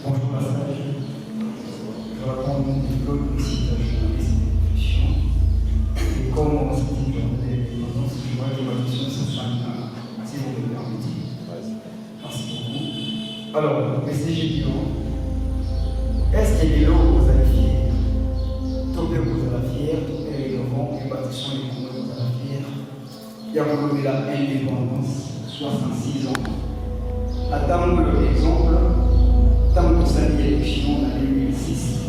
Bonjour Passage. Je réponds au nom du Claude, aussi de journaliste et discussion. Et comme on s'est dit que je vois que ma question s'enchaîne si vous me permettez. Merci beaucoup. Alors, SDG est-ce qu'il est là vous allez fier? Tout le vous allez fier, tout est rénovant, et bâtissons les communs vous allez fier. Il y a beaucoup de la indépendance, 66 ans. Attendre l'exemple, tant que ça y est élection en 2006.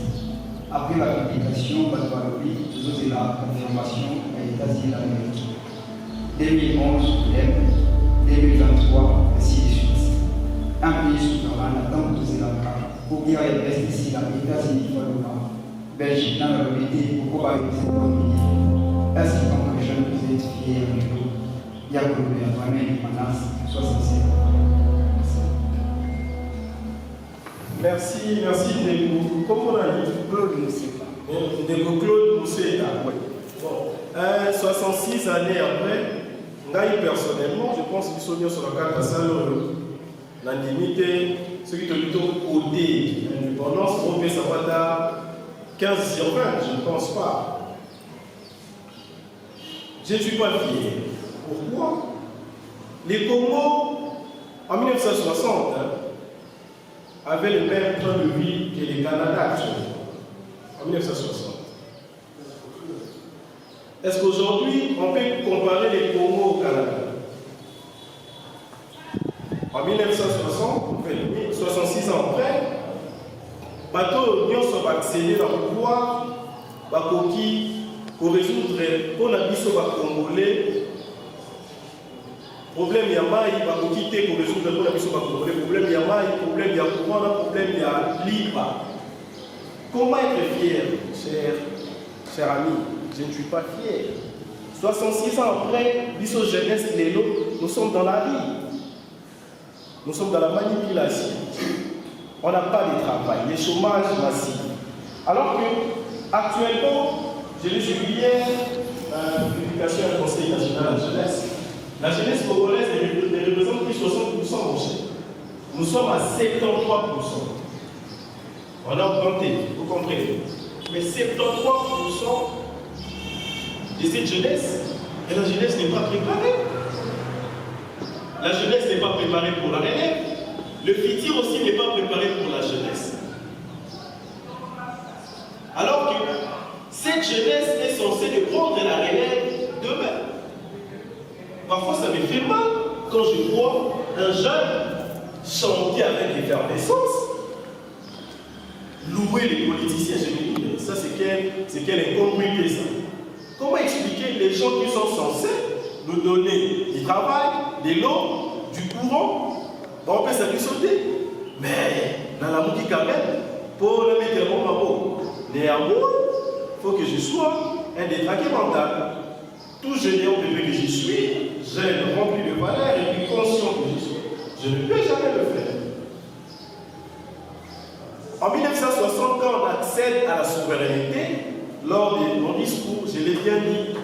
Après la publication, Badoualobi, vous avez la confirmation à États-Unis d'Amérique. 2011, 2023, ainsi de suite. Un pays souverain attend que vous avez la carte. Ou bien il reste ici, les États-Unis, Belgique, dans la vérité, pourquoi pas cette économie? Est-ce que tant que les jeunes vous êtes fiers de nous? Il y a vraiment une menace, 67 ans. Merci, Nego. Comment on a dit? Claude Mousseta. Nego Claude Mousseta. Oui. Bon, 66 années après, personnellement, je pense qu'ils sont bien sur la carte à Saint-Laurent. L'indemnité, ce qui est plutôt côté l'indépendance, on peut savoir 15 sur 20, je ne pense pas. Je ne suis pas fier. Pourquoi? Les Congo, en 1960, avaient le même train de vie que les Canada actuellement. En 1960. Est-ce qu'aujourd'hui, on peut comparer les Congo au Canada? En 1960, 66 ans après, bateau nous sommes accédés dans le pouvoir, pour résoudre pour la biso congolais. Problème Yamaï, pour quitter pour résoudre pour la biso congolais. Problème Yamaï, problème Yakoumana, problème Liba. Comment être fier, cher ami? Je ne suis pas fier. 66 ans après, biso jeunesse, nous sommes dans la vie. Nous sommes dans la manipulation. On n'a pas de travail, le chômage massif. Alors que, actuellement, je l'ai suivi hier, publication du Conseil national de la jeunesse. La jeunesse congolaise ne représente plus 60% mon cher. Nous sommes à 73%. On a augmenté, vous comprenez. Mais 73% de cette jeunesse, et la jeunesse n'est pas préparée. La jeunesse n'est pas préparée pour la relève. Le futur aussi n'est pas préparé pour la jeunesse. Alors que cette jeunesse est censée de prendre la relève demain. Parfois ça me fait mal quand je vois un jeune chanter avec effervescence, louer les politiciens. Je me dis, ça c'est quelle incongruité ça. Comment expliquer les gens qui sont censés nous donner du travail, de l'eau, du courant? On peut sauter. Mais dans la boutique quand même, pour le mettre en mabo, néanmoins, il faut que je sois un détraqué mental. Tout général que je suis, jeune, rempli de valeur et puis conscient que je suis, je ne peux jamais le faire. En 1960, quand on accède à la souveraineté, lors de mon discours, je l'ai bien dit,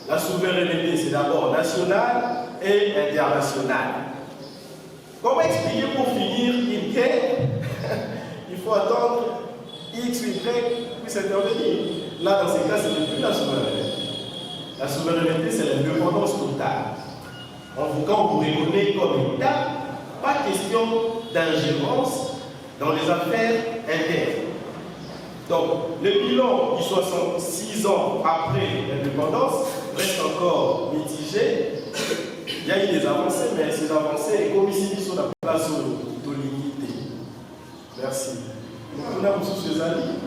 la souveraineté c'est d'abord nationale et internationale. Comment expliquer pour finir une guerre? Il faut attendre X ou Y puisse intervenir. Là, dans ces cas, ce n'est plus la souveraineté. La souveraineté, c'est l'indépendance totale. Quand vous reconnaissez comme État, pas question d'ingérence dans les affaires internes. Donc, le bilan du 66 ans après l'indépendance reste encore mitigé. Il y a eu des avancées, mais ces avancées, comme ici, sont la place de l'unité. Merci. On a reçu ces amis.